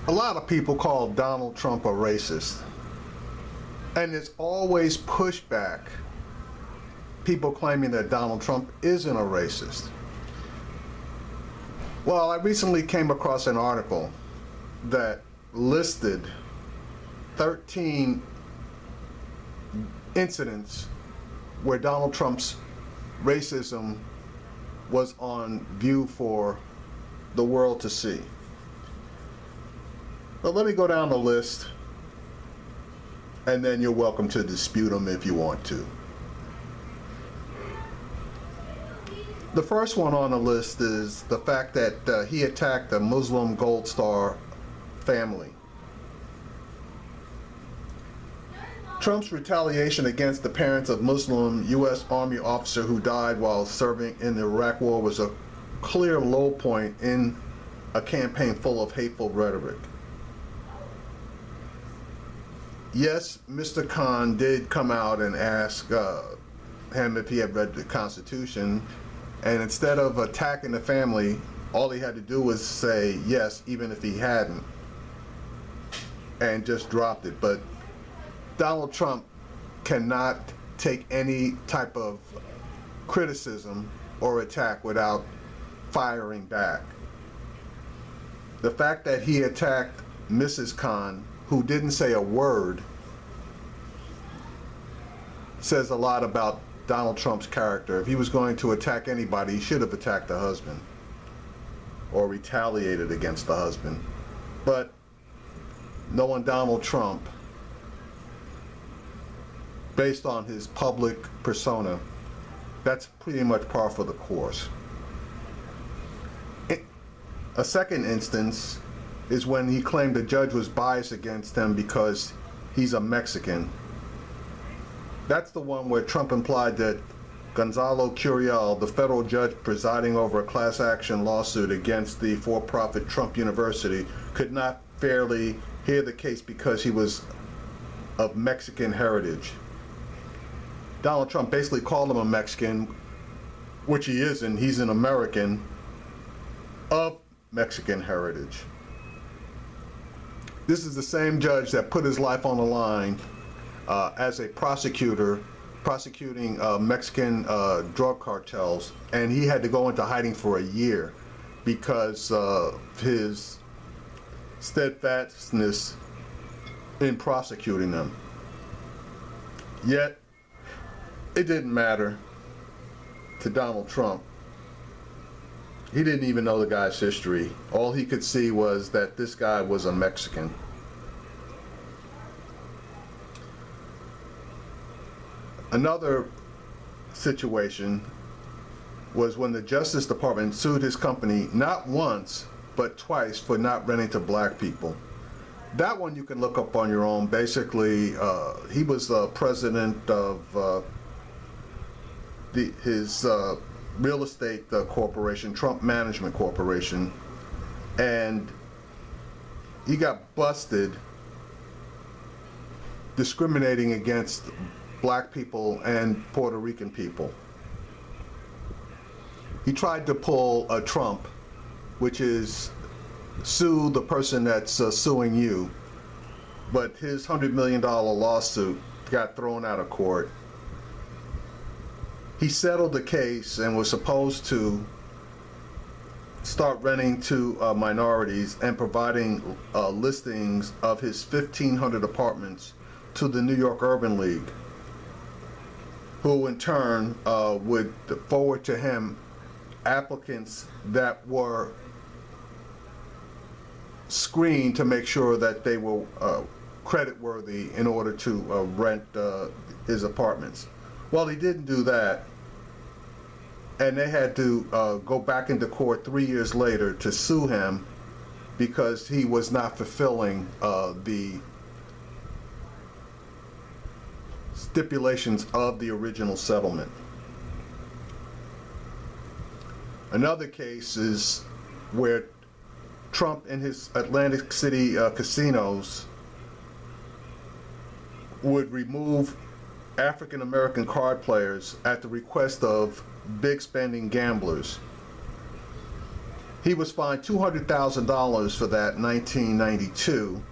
A lot of people call Donald Trump a racist, and there's always pushback. People claiming that Donald Trump isn't a racist. Well, I recently came across an article that listed 13 incidents where Donald Trump's racism was on view for the world to see. But let me go down the list, and then you're welcome to dispute them if you want to. The first one on the list is the fact that he attacked a Muslim Gold Star family. Trump's retaliation against the parents of Muslim U.S. Army officer who died while serving in the Iraq War was a clear low point in a campaign full of hateful rhetoric. Yes, Mr. Khan did come out and ask him if he had read the Constitution, and instead of attacking the family, all he had to do was say yes, even if he hadn't, and just dropped it. But Donald Trump cannot take any type of criticism or attack without firing back. The fact that he attacked Mrs. Khan, who didn't say a word, says a lot about Donald Trump's character. If he was going to attack anybody, he should have attacked the husband or retaliated against the husband. But knowing Donald Trump, based on his public persona, that's pretty much par for the course. A second instance is when he claimed the judge was biased against him because he's a Mexican. That's the one where Trump implied that Gonzalo Curiel, the federal judge presiding over a class action lawsuit against the for-profit Trump University, could not fairly hear the case because he was of Mexican heritage. Donald Trump basically called him a Mexican, which he isn't. He's an American of Mexican heritage. This is the same judge that put his life on the line as a prosecutor prosecuting Mexican drug cartels, and he had to go into hiding for a year because of his steadfastness in prosecuting them. Yet, it didn't matter to Donald Trump. He didn't even know the guy's history. All he could see was that this guy was a Mexican. Another situation was when the Justice Department sued his company not once, but twice for not renting to black people. That one you can look up on your own. Basically, he was president of his real estate corporation, Trump Management Corporation, and he got busted discriminating against black people and Puerto Rican people. He tried to pull a Trump, which is sue the person that's suing you, but his $100 million lawsuit got thrown out of court. He settled the case and was supposed to start renting to minorities and providing listings of his 1,500 apartments to the New York Urban League, who in turn would forward to him applicants that were screened to make sure that they were creditworthy in order to rent his apartments. Well, he didn't do that, and they had to go back into court 3 years later to sue him because he was not fulfilling the stipulations of the original settlement. Another case is where Trump in his Atlantic City casinos would remove African American card players at the request of big spending gamblers. He was fined $200,000 for that in 1992.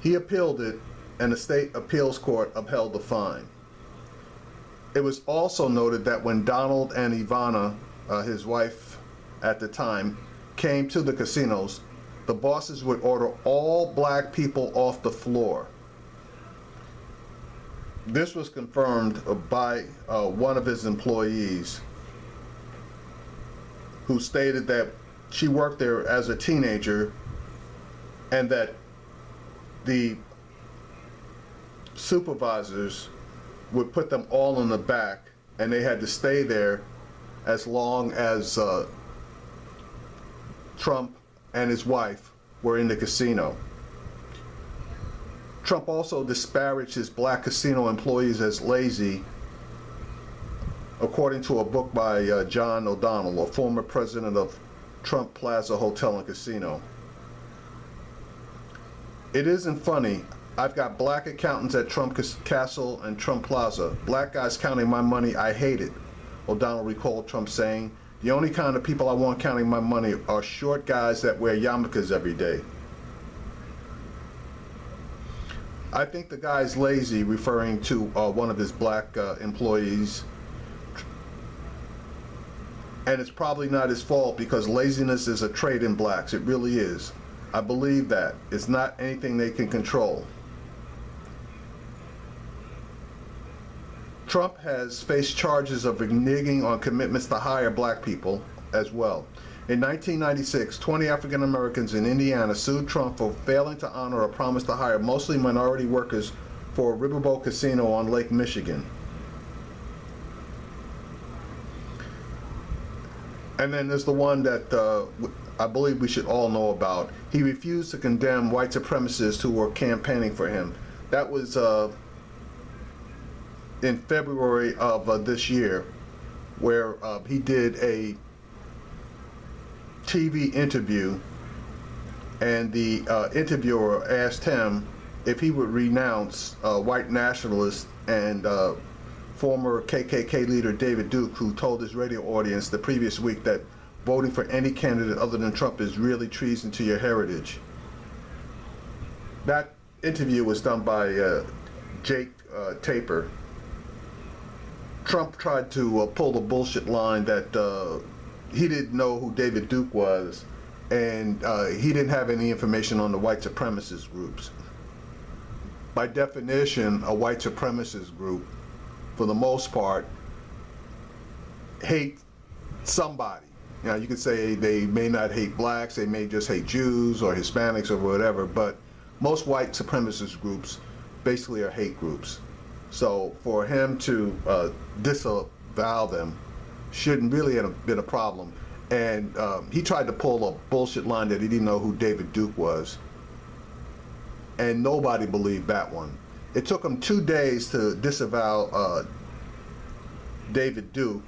He appealed it, and the state appeals court upheld the fine. It was also noted that when Donald and Ivana, his wife at the time, came to the casinos, the bosses would order all black people off the floor. This was confirmed by one of his employees, who stated that she worked there as a teenager and that the supervisors would put them all in the back and they had to stay there as long as Trump and his wife were in the casino. Trump also disparaged his black casino employees as lazy, according to a book by John O'Donnell, a former president of Trump Plaza Hotel and Casino. It isn't funny. I've got black accountants at Trump Castle and Trump Plaza. Black guys counting my money, I hate it. O'Donnell recalled Trump saying, "The only kind of people I want counting my money are short guys that wear yarmulkes every day." I think the guy's lazy, referring to one of his black employees. And it's probably not his fault, because laziness is a trait in blacks. It really is. I believe that. It's not anything they can control. Trump has faced charges of reneging on commitments to hire black people as well. In 1996, 20 African Americans in Indiana sued Trump for failing to honor a promise to hire mostly minority workers for a riverboat casino on Lake Michigan. And then there's the one that I believe we should all know about. He refused to condemn white supremacists who were campaigning for him. That was in February of this year, where he did a TV interview, and the interviewer asked him if he would renounce white nationalist and former KKK leader David Duke, who told his radio audience the previous week that voting for any candidate other than Trump is really treason to your heritage. That interview was done by Jake Tapper. Trump tried to pull the bullshit line that he didn't know who David Duke was, and he didn't have any information on the white supremacist groups. By definition, a white supremacist group, for the most part, hate somebody. You know, you could say they may not hate blacks, they may just hate Jews or Hispanics or whatever, but most white supremacist groups basically are hate groups. So for him to disavow them shouldn't really have been a problem. And he tried to pull a bullshit line that he didn't know who David Duke was. And nobody believed that one. It took him 2 days to disavow David Duke.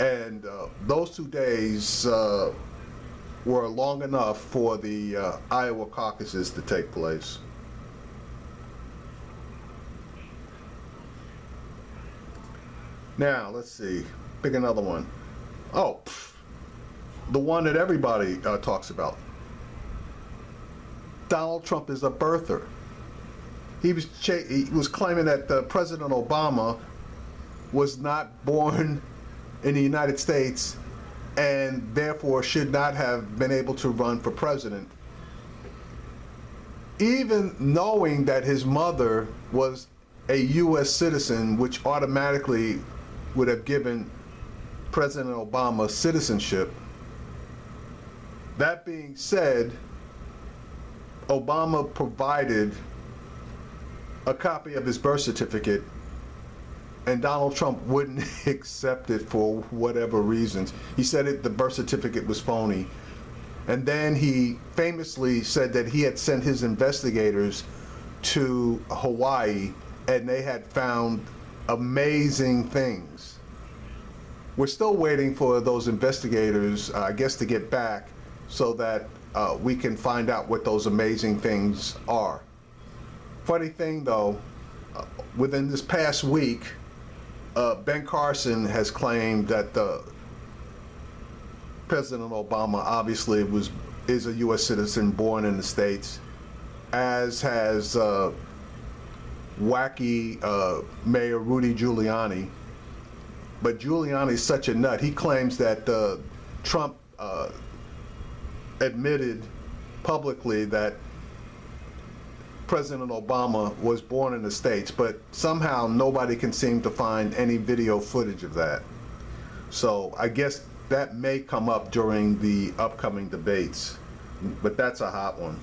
And those 2 days were long enough for the Iowa caucuses to take place. Now, let's see. Pick another one. Oh, the one that everybody talks about. Donald Trump is a birther. He was claiming that President Obama was not born in the United States and therefore should not have been able to run for president, even knowing that his mother was a U.S. citizen, which automatically would have given President Obama citizenship. That being said, Obama provided a copy of his birth certificate, and Donald Trump wouldn't accept it for whatever reasons. He said the birth certificate was phony. And then he famously said that he had sent his investigators to Hawaii and they had found amazing things. We're still waiting for those investigators, I guess, to get back so that we can find out what those amazing things are. Funny thing though, within this past week, Ben Carson has claimed that President Obama obviously is a U.S. citizen born in the States, as has wacky Mayor Rudy Giuliani. But Giuliani's such a nut. He claims that Trump admitted publicly that President Obama was born in the States, but somehow nobody can seem to find any video footage of that. So I guess that may come up during the upcoming debates, but that's a hot one.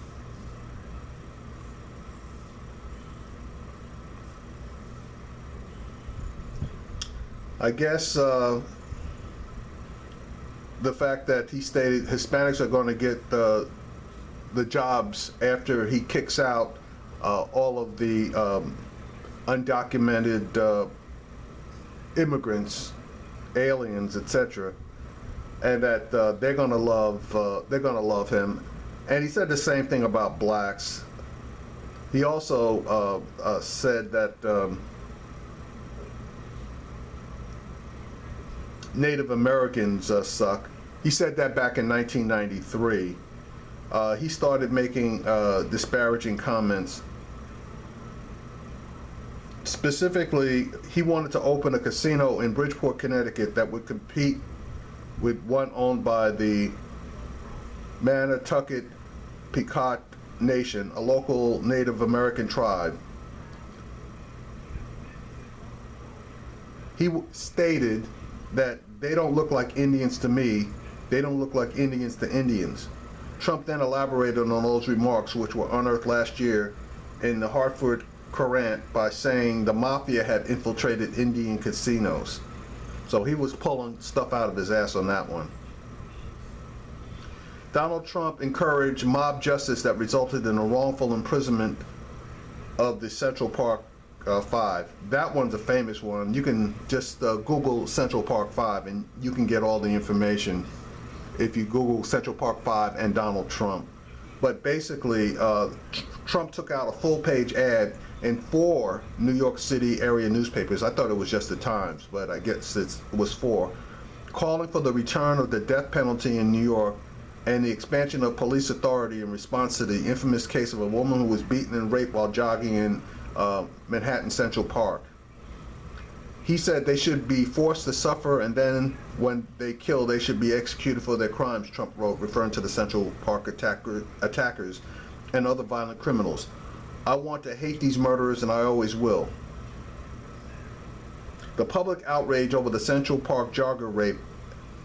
I guess the fact that he stated Hispanics are going to get the jobs after he kicks out all of the undocumented immigrants, aliens, etc., and that they're going to love him. And he said the same thing about blacks. He also said that Native Americans suck. He said that back in 1993. He started making disparaging comments. Specifically, he wanted to open a casino in Bridgeport, Connecticut that would compete with one owned by the Nantucket Pequot Nation, a local Native American tribe. He stated that they don't look like Indians to me, they don't look like Indians to Indians. Trump then elaborated on those remarks, which were unearthed last year in the Hartford Courant, by saying the mafia had infiltrated Indian casinos. So he was pulling stuff out of his ass on that one. Donald Trump encouraged mob justice that resulted in a wrongful imprisonment of the Central Park Five. That one's a famous one. You can just Google Central Park Five and you can get all the information if you Google Central Park 5 and Donald Trump. But basically, Trump took out a full-page ad in 4 New York City area newspapers. I thought it was just the Times, but I guess it was 4, calling for the return of the death penalty in New York and the expansion of police authority in response to the infamous case of a woman who was beaten and raped while jogging in Manhattan Central Park. He said they should be forced to suffer, and then when they kill, they should be executed for their crimes, Trump wrote, referring to the Central Park attackers and other violent criminals. I want to hate these murderers, and I always will. The public outrage over the Central Park jogger rape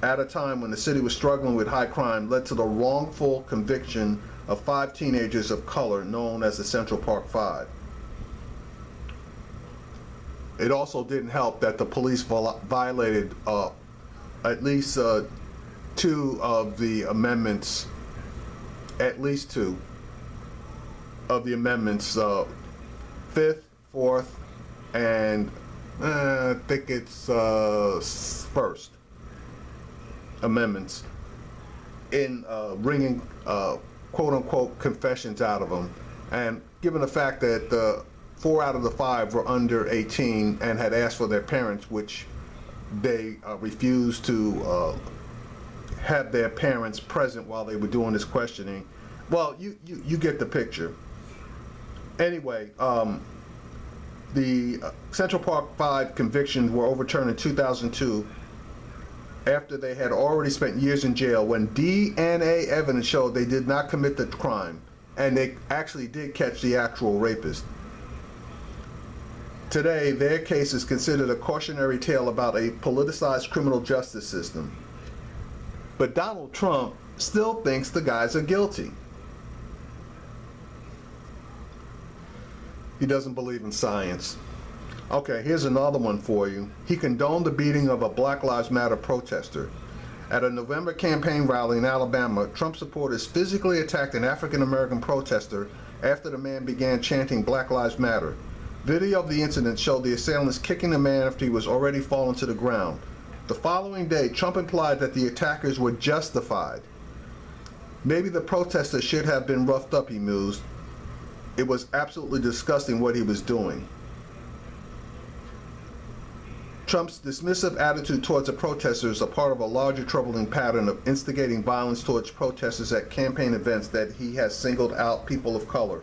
at a time when the city was struggling with high crime led to the wrongful conviction of 5 teenagers of color known as the Central Park Five. It also didn't help that the police violated at least 2 of the amendments, at least 2 of the amendments, 5th, 4th, and I think it's 1st amendments in wringing quote-unquote confessions out of them. And given the fact that 4 out of the 5 were under 18 and had asked for their parents, which they refused to have their parents present while they were doing this questioning. Well, you get the picture. Anyway, the Central Park 5 convictions were overturned in 2002 after they had already spent years in jail when DNA evidence showed they did not commit the crime, and they actually did catch the actual rapist. Today, their case is considered a cautionary tale about a politicized criminal justice system. But Donald Trump still thinks the guys are guilty. He doesn't believe in science. Okay, here's another one for you. He condoned the beating of a Black Lives Matter protester. At a November campaign rally in Alabama, Trump supporters physically attacked an African-American protester after the man began chanting Black Lives Matter. Video of the incident showed the assailants kicking the man after he was already fallen to the ground. The following day, Trump implied that the attackers were justified. Maybe the protester should have been roughed up, he mused. It was absolutely disgusting what he was doing. Trump's dismissive attitude towards the protesters are part of a larger troubling pattern of instigating violence towards protesters at campaign events that he has singled out people of color.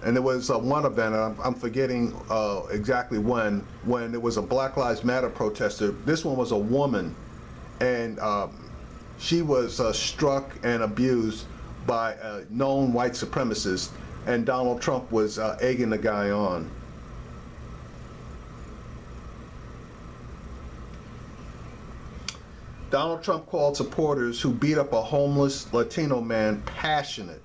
And there was one event, I'm forgetting exactly when it was a Black Lives Matter protester. This one was a woman, and she was struck and abused by a known white supremacist, and Donald Trump was egging the guy on. Donald Trump called supporters who beat up a homeless Latino man passionate.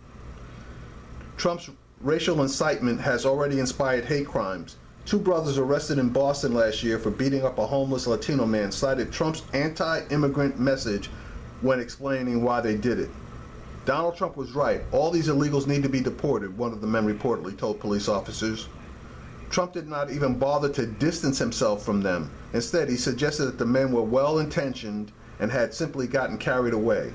Trump's racial incitement has already inspired hate crimes. Two brothers arrested in Boston last year for beating up a homeless Latino man cited Trump's anti-immigrant message when explaining why they did it. Donald Trump was right. All these illegals need to be deported, one of the men reportedly told police officers. Trump did not even bother to distance himself from them. Instead, he suggested that the men were well-intentioned and had simply gotten carried away.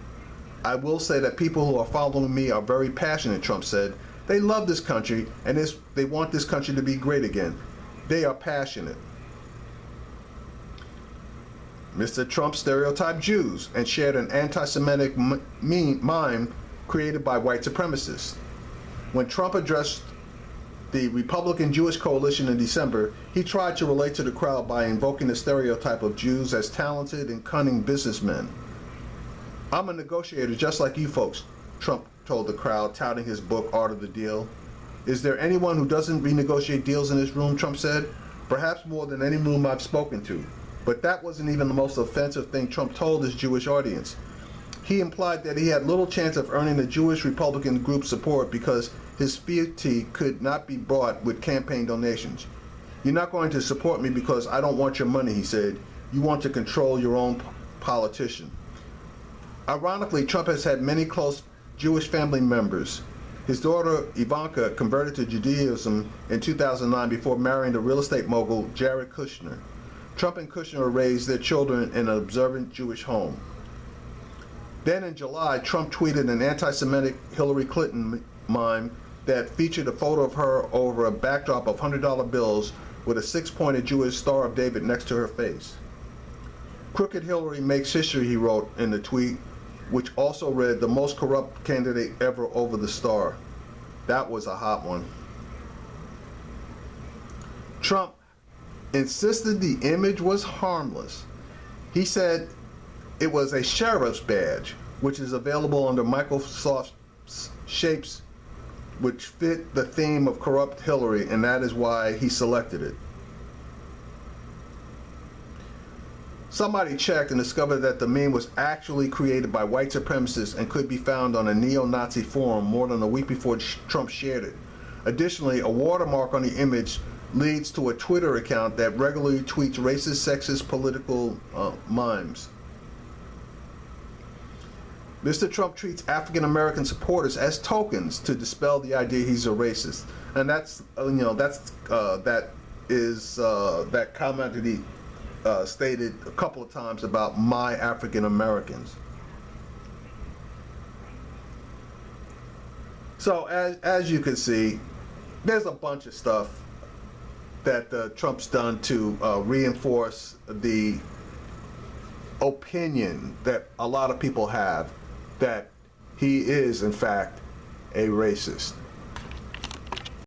I will say that people who are following me are very passionate, Trump said. They love this country, and they want this country to be great again. They are passionate. Mr. Trump stereotyped Jews and shared an anti-Semitic mime created by white supremacists. When Trump addressed the Republican Jewish coalition in December, he tried to relate to the crowd by invoking the stereotype of Jews as talented and cunning businessmen. I'm a negotiator just like you folks, Trump told the crowd, touting his book, Art of the Deal. Is there anyone who doesn't renegotiate deals in this room, Trump said? Perhaps more than any room I've spoken to. But that wasn't even the most offensive thing Trump told his Jewish audience. He implied that he had little chance of earning the Jewish Republican group's support because his fealty could not be bought with campaign donations. You're not going to support me because I don't want your money, he said. You want to control your own politician. Ironically, Trump has had many close Jewish family members. His daughter Ivanka converted to Judaism in 2009 before marrying the real estate mogul Jared Kushner. Trump and Kushner raised their children in an observant Jewish home. Then in July, Trump tweeted an anti-Semitic Hillary Clinton mime that featured a photo of her over a backdrop of $100 bills with a six-pointed Jewish Star of David next to her face. Crooked Hillary makes history, he wrote in the tweet, which also read, the most corrupt candidate ever over the star. That was a hot one. Trump insisted the image was harmless. He said it was a sheriff's badge, which is available under Microsoft's Shapes, which fit the theme of corrupt Hillary, and that is why he selected it. Somebody checked and discovered that the meme was actually created by white supremacists and could be found on a neo-Nazi forum more than a week before Trump shared it. Additionally, a watermark on the image leads to a Twitter account that regularly tweets racist, sexist, political memes. Mr. Trump treats African American supporters as tokens to dispel the idea he's a racist, and that's that comment that he stated a couple of times about my African Americans. So as you can see, there's a bunch of stuff that Trump's done to reinforce the opinion that a lot of people have that he is in fact a racist.